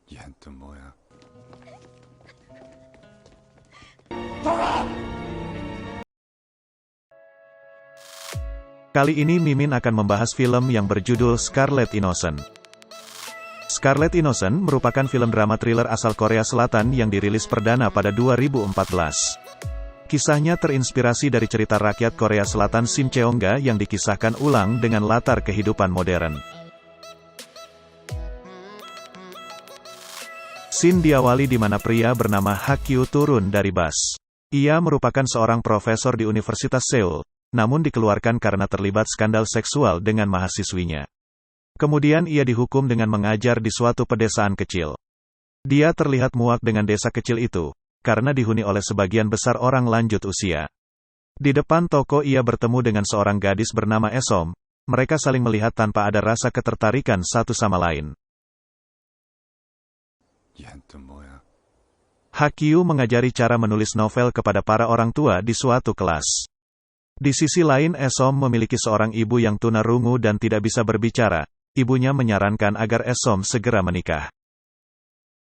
얜 또 뭐야? Kali ini Mimin akan membahas film yang berjudul Scarlet Innocent. Scarlet Innocent merupakan film drama thriller asal Korea Selatan yang dirilis perdana pada 2014. Kisahnya terinspirasi dari cerita rakyat Korea Selatan Sim Cheongga yang dikisahkan ulang dengan latar kehidupan modern. Scene diawali di mana pria bernama Hakyu turun dari bus. Ia merupakan seorang profesor di Universitas Seoul, namun dikeluarkan karena terlibat skandal seksual dengan mahasiswinya. Kemudian ia dihukum dengan mengajar di suatu pedesaan kecil. Dia terlihat muak dengan desa kecil itu, karena dihuni oleh sebagian besar orang lanjut usia. Di depan toko ia bertemu dengan seorang gadis bernama Esom. Mereka saling melihat tanpa ada rasa ketertarikan satu sama lain. 얜 또 뭐야? Hakyu mengajari cara menulis novel kepada para orang tua di suatu kelas. Di sisi lain Esom memiliki seorang ibu yang tunarungu dan tidak bisa berbicara. Ibunya menyarankan agar Esom segera menikah.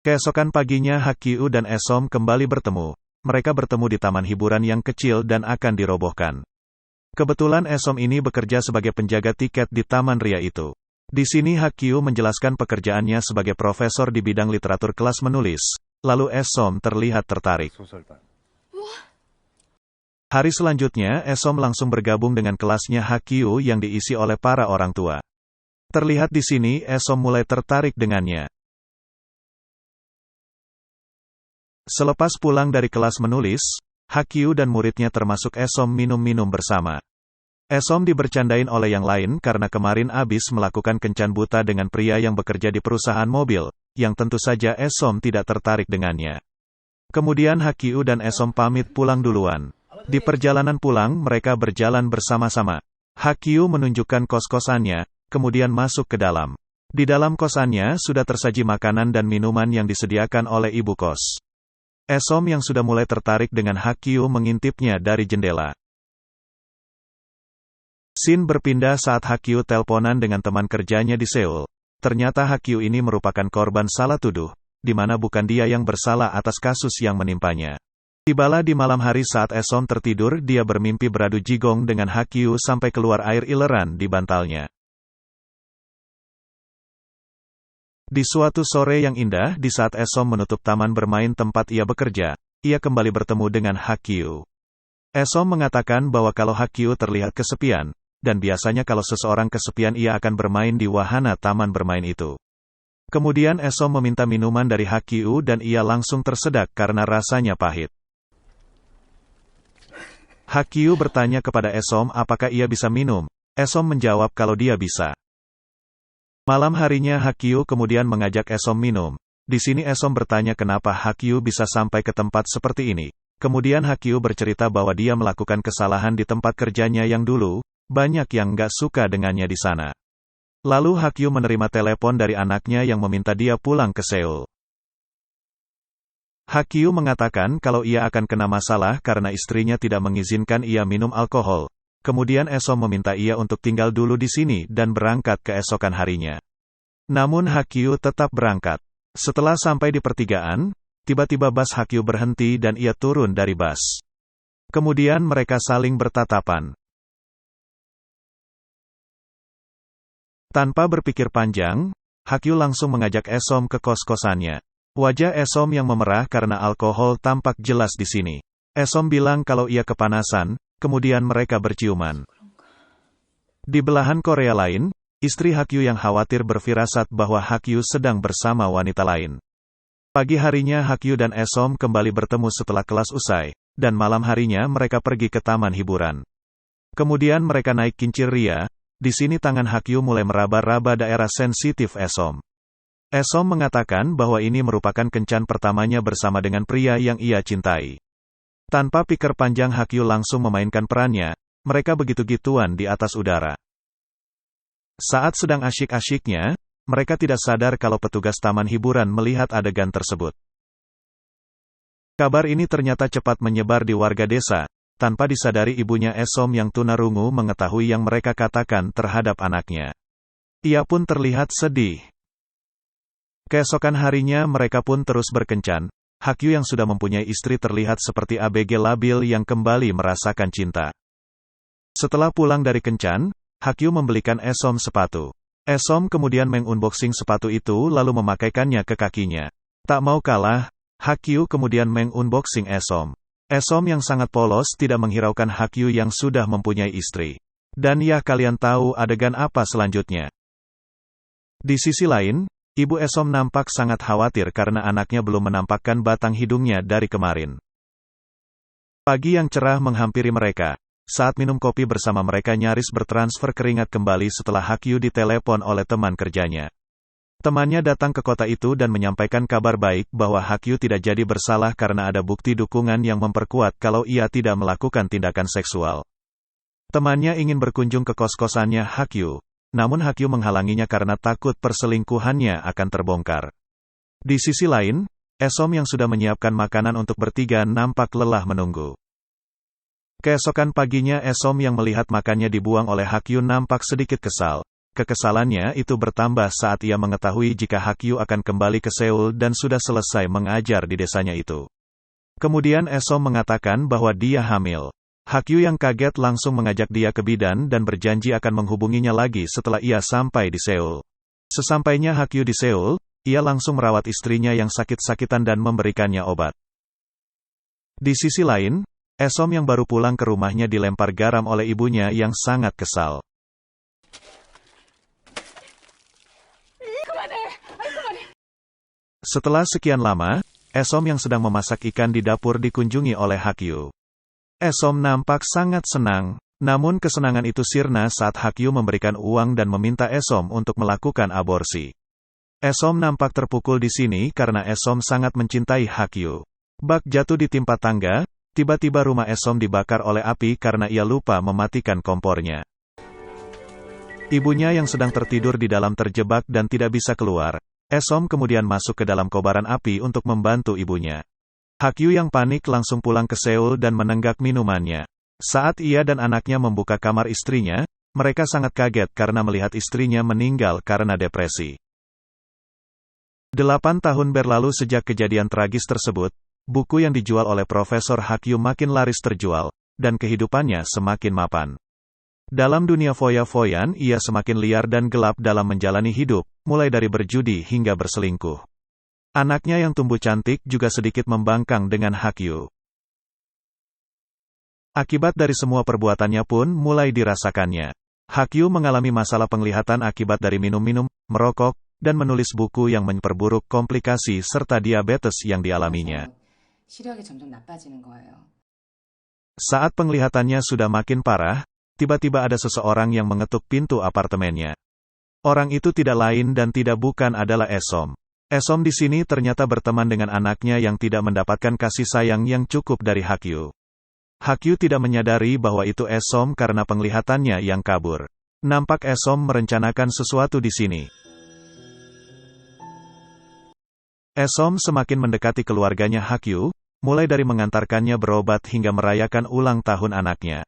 Keesokan paginya Hakyu dan Esom kembali bertemu. Mereka bertemu di taman hiburan yang kecil dan akan dirobohkan. Kebetulan Esom ini bekerja sebagai penjaga tiket di taman ria itu. Di sini Hakyu menjelaskan pekerjaannya sebagai profesor di bidang literatur kelas menulis. Lalu Esom terlihat tertarik. Hari selanjutnya Esom langsung bergabung dengan kelasnya Hakyu yang diisi oleh para orang tua. Terlihat di sini Esom mulai tertarik dengannya. Selepas pulang dari kelas menulis, Hakyu dan muridnya termasuk Esom minum-minum bersama. Esom dibercandain oleh yang lain karena kemarin abis melakukan kencan buta dengan pria yang bekerja di perusahaan mobil, yang tentu saja Esom tidak tertarik dengannya. Kemudian Hakyu dan Esom pamit pulang duluan. Di perjalanan pulang mereka berjalan bersama-sama. Hakyu menunjukkan kos-kosannya, kemudian masuk ke dalam. Di dalam kosannya sudah tersaji makanan dan minuman yang disediakan oleh ibu kos. Esom yang sudah mulai tertarik dengan Hakyu mengintipnya dari jendela. Scene berpindah saat Hakyu teleponan dengan teman kerjanya di Seoul. Ternyata Hakyu ini merupakan korban salah tuduh, di mana bukan dia yang bersalah atas kasus yang menimpanya. Tibalah di malam hari saat Esom tertidur, dia bermimpi beradu jigong dengan Hakyu sampai keluar air ileran di bantalnya. Di suatu sore yang indah, di saat Esom menutup taman bermain tempat ia bekerja, ia kembali bertemu dengan Hakyu. Esom mengatakan bahwa kalau Hakyu terlihat kesepian, dan biasanya kalau seseorang kesepian ia akan bermain di wahana taman bermain itu. Kemudian Esom meminta minuman dari Hakyu dan ia langsung tersedak karena rasanya pahit. Hakyu bertanya kepada Esom apakah ia bisa minum. Esom menjawab kalau dia bisa. Malam harinya Hakyu kemudian mengajak Esom minum. Di sini Esom bertanya kenapa Hakyu bisa sampai ke tempat seperti ini. Kemudian Hakyu bercerita bahwa dia melakukan kesalahan di tempat kerjanya yang dulu, banyak yang nggak suka dengannya di sana. Lalu Hakyu menerima telepon dari anaknya yang meminta dia pulang ke Seoul. Hakyu mengatakan kalau ia akan kena masalah karena istrinya tidak mengizinkan ia minum alkohol. Kemudian Esom meminta ia untuk tinggal dulu di sini dan berangkat keesokan harinya. Namun Hakyu tetap berangkat. Setelah sampai di pertigaan, tiba-tiba bus Hakyu berhenti dan ia turun dari bus. Kemudian mereka saling bertatapan. Tanpa berpikir panjang, Hakyu langsung mengajak Esom ke kos-kosannya. Wajah Esom yang memerah karena alkohol tampak jelas di sini. Esom bilang kalau ia kepanasan, kemudian mereka berciuman. Di belahan Korea lain, istri Hakyu yang khawatir berfirasat bahwa Hakyu sedang bersama wanita lain. Pagi harinya Hakyu dan Esom kembali bertemu setelah kelas usai, dan malam harinya mereka pergi ke taman hiburan. Kemudian mereka naik kincir ria. Di sini tangan Hakyu mulai meraba-raba daerah sensitif Esom. Esom mengatakan bahwa ini merupakan kencan pertamanya bersama dengan pria yang ia cintai. Tanpa pikir panjang Hakyu langsung memainkan perannya, mereka begitu-gituan di atas udara. Saat sedang asyik-asyiknya, mereka tidak sadar kalau petugas taman hiburan melihat adegan tersebut. Kabar ini ternyata cepat menyebar di warga desa. Tanpa disadari ibunya Esom yang tunarungu mengetahui yang mereka katakan terhadap anaknya. Ia pun terlihat sedih. Keesokan harinya mereka pun terus berkencan. Hakyu yang sudah mempunyai istri terlihat seperti ABG labil yang kembali merasakan cinta. Setelah pulang dari kencan, Hakyu membelikan Esom sepatu. Esom kemudian mengunboxing sepatu itu lalu memakaikannya ke kakinya. Tak mau kalah, Hakyu kemudian mengunboxing Esom. Esom yang sangat polos tidak menghiraukan Hakyu yang sudah mempunyai istri. Dan ya kalian tahu adegan apa selanjutnya. Di sisi lain, ibu Esom nampak sangat khawatir karena anaknya belum menampakkan batang hidungnya dari kemarin. Pagi yang cerah menghampiri mereka. Saat minum kopi bersama mereka nyaris bertransfer keringat kembali setelah Hakyu ditelepon oleh teman kerjanya. Temannya datang ke kota itu dan menyampaikan kabar baik bahwa Hakyu tidak jadi bersalah karena ada bukti dukungan yang memperkuat kalau ia tidak melakukan tindakan seksual. Temannya ingin berkunjung ke kos-kosannya Hakyu, namun Hakyu menghalanginya karena takut perselingkuhannya akan terbongkar. Di sisi lain, Esom yang sudah menyiapkan makanan untuk bertiga nampak lelah menunggu. Keesokan paginya Esom yang melihat makannya dibuang oleh Hakyu nampak sedikit kesal. Kekesalannya itu bertambah saat ia mengetahui jika Hakyu akan kembali ke Seoul dan sudah selesai mengajar di desanya itu. Kemudian Esom mengatakan bahwa dia hamil. Hakyu yang kaget langsung mengajak dia ke bidan dan berjanji akan menghubunginya lagi setelah ia sampai di Seoul. Sesampainya Hakyu di Seoul, ia langsung merawat istrinya yang sakit-sakitan dan memberikannya obat. Di sisi lain, Esom yang baru pulang ke rumahnya dilempar garam oleh ibunya yang sangat kesal. Setelah sekian lama, Esom yang sedang memasak ikan di dapur dikunjungi oleh Hakyu. Esom nampak sangat senang, namun kesenangan itu sirna saat Hakyu memberikan uang dan meminta Esom untuk melakukan aborsi. Esom nampak terpukul di sini karena Esom sangat mencintai Hakyu. Bak jatuh di timpa tangga. Tiba-tiba rumah Esom dibakar oleh api karena ia lupa mematikan kompornya. Ibunya yang sedang tertidur di dalam terjebak dan tidak bisa keluar. Esom kemudian masuk ke dalam kobaran api untuk membantu ibunya. Hakyu yang panik langsung pulang ke Seoul dan menenggak minumannya. Saat ia dan anaknya membuka kamar istrinya, mereka sangat kaget karena melihat istrinya meninggal karena depresi. 8 tahun berlalu sejak kejadian tragis tersebut. Buku yang dijual oleh Profesor Hakyu makin laris terjual, dan kehidupannya semakin mapan. Dalam dunia foya-foyan ia semakin liar dan gelap dalam menjalani hidup, mulai dari berjudi hingga berselingkuh. Anaknya yang tumbuh cantik juga sedikit membangkang dengan Hakyu. Akibat dari semua perbuatannya pun mulai dirasakannya. Hakyu mengalami masalah penglihatan akibat dari minum-minum, merokok, dan menulis buku yang memperburuk komplikasi serta diabetes yang dialaminya. Saat penglihatannya sudah makin parah, tiba-tiba ada seseorang yang mengetuk pintu apartemennya. Orang itu tidak lain dan tidak bukan adalah Esom. Esom di sini ternyata berteman dengan anaknya yang tidak mendapatkan kasih sayang yang cukup dari Hakyu. Hakyu tidak menyadari bahwa itu Esom karena penglihatannya yang kabur. Nampak Esom merencanakan sesuatu di sini. Esom semakin mendekati keluarganya Hakyu, mulai dari mengantarkannya berobat hingga merayakan ulang tahun anaknya.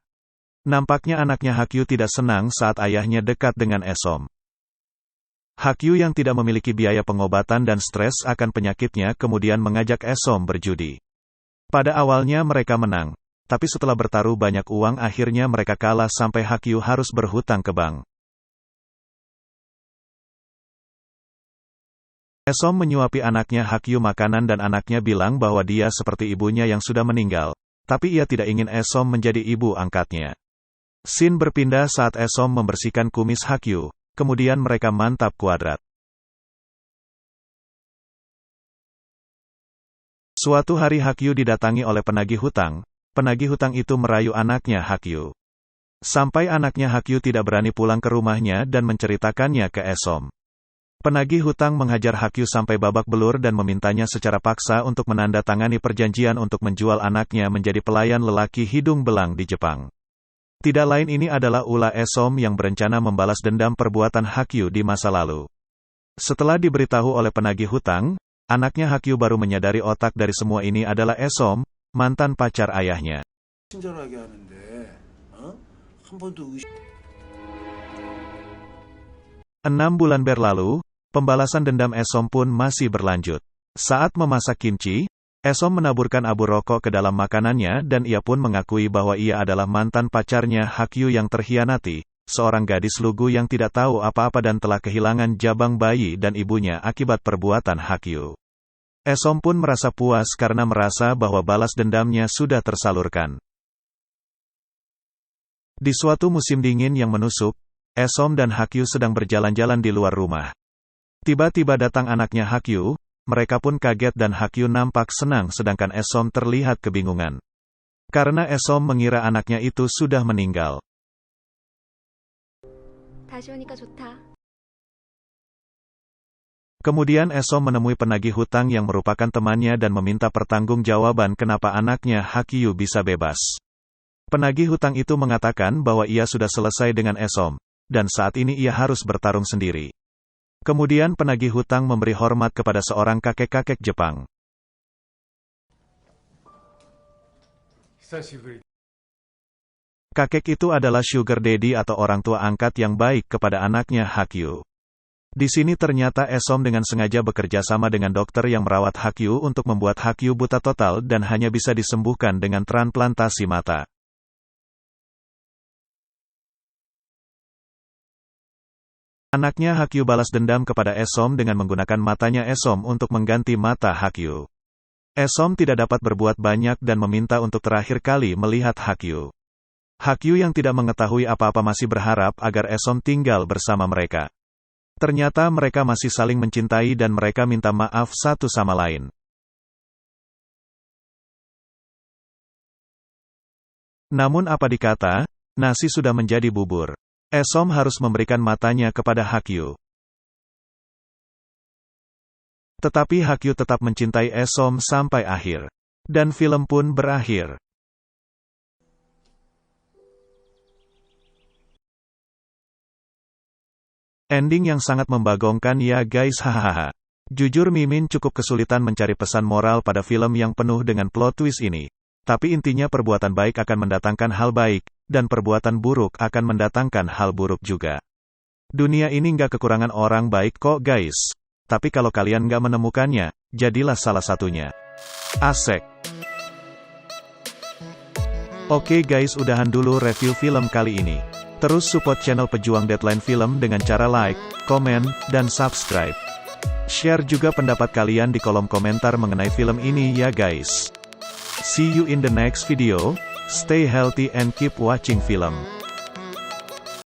Nampaknya anaknya Hakyu tidak senang saat ayahnya dekat dengan Esom. Hakyu yang tidak memiliki biaya pengobatan dan stres akan penyakitnya kemudian mengajak Esom berjudi. Pada awalnya mereka menang, tapi setelah bertaruh banyak uang akhirnya mereka kalah sampai Hakyu harus berhutang ke bank. Esom menyuapi anaknya Hakyu makanan dan anaknya bilang bahwa dia seperti ibunya yang sudah meninggal, tapi ia tidak ingin Esom menjadi ibu angkatnya. Scene berpindah saat Esom membersihkan kumis Hakyu, kemudian mereka mantap kuadrat. Suatu hari Hakyu didatangi oleh penagih hutang itu merayu anaknya Hakyu. Sampai anaknya Hakyu tidak berani pulang ke rumahnya dan menceritakannya ke Esom. Penagih hutang menghajar Hakyu sampai babak belur dan memintanya secara paksa untuk menandatangani perjanjian untuk menjual anaknya menjadi pelayan lelaki hidung belang di Jepang. Tidak lain ini adalah ulah Esom yang berencana membalas dendam perbuatan Hakyu di masa lalu. Setelah diberitahu oleh penagih hutang, anaknya Hakyu baru menyadari otak dari semua ini adalah Esom, mantan pacar ayahnya. 6 bulan berlalu, Pembalasan dendam Esom pun masih berlanjut. Saat memasak kimchi, Esom menaburkan abu rokok ke dalam makanannya dan ia pun mengakui bahwa ia adalah mantan pacarnya Hakyu yang terhianati, seorang gadis lugu yang tidak tahu apa-apa dan telah kehilangan jabang bayi dan ibunya akibat perbuatan Hakyu. Esom pun merasa puas karena merasa bahwa balas dendamnya sudah tersalurkan. Di suatu musim dingin yang menusuk, Esom dan Hakyu sedang berjalan-jalan di luar rumah. Tiba-tiba datang anaknya Hakyu, mereka pun kaget dan Hakyu nampak senang sedangkan Esom terlihat kebingungan. Karena Esom mengira anaknya itu sudah meninggal. 다시 오니까 좋다. Kemudian Esom menemui penagih hutang yang merupakan temannya dan meminta pertanggungjawaban kenapa anaknya Hakyu bisa bebas. Penagih hutang itu mengatakan bahwa ia sudah selesai dengan Esom, dan saat ini ia harus bertarung sendiri. Kemudian penagih hutang memberi hormat kepada seorang kakek-kakek Jepang. Kakek itu adalah sugar daddy atau orang tua angkat yang baik kepada anaknya Hakyu. Di sini ternyata Esom dengan sengaja bekerja sama dengan dokter yang merawat Hakyu untuk membuat Hakyu buta total dan hanya bisa disembuhkan dengan transplantasi mata. Anaknya Hakyu balas dendam kepada Esom dengan menggunakan matanya Esom untuk mengganti mata Hakyu. Esom tidak dapat berbuat banyak dan meminta untuk terakhir kali melihat Hakyu. Hakyu yang tidak mengetahui apa-apa masih berharap agar Esom tinggal bersama mereka. Ternyata mereka masih saling mencintai dan mereka minta maaf satu sama lain. Namun apa dikata, nasi sudah menjadi bubur. Esom harus memberikan matanya kepada Hakyu. Tetapi Hakyu tetap mencintai Esom sampai akhir. Dan film pun berakhir. Ending yang sangat membagongkan ya guys, hahaha. Jujur Mimin cukup kesulitan mencari pesan moral pada film yang penuh dengan plot twist ini. Tapi intinya perbuatan baik akan mendatangkan hal baik, dan perbuatan buruk akan mendatangkan hal buruk juga. Dunia ini nggak kekurangan orang baik kok guys. Tapi kalau kalian nggak menemukannya, jadilah salah satunya. Asek. Oke guys, udahan dulu review film kali ini. Terus support channel Pejuang Deadline Film dengan cara like, komen, dan subscribe. Share juga pendapat kalian di kolom komentar mengenai film ini ya guys. See you in the next video. Stay healthy and keep watching film.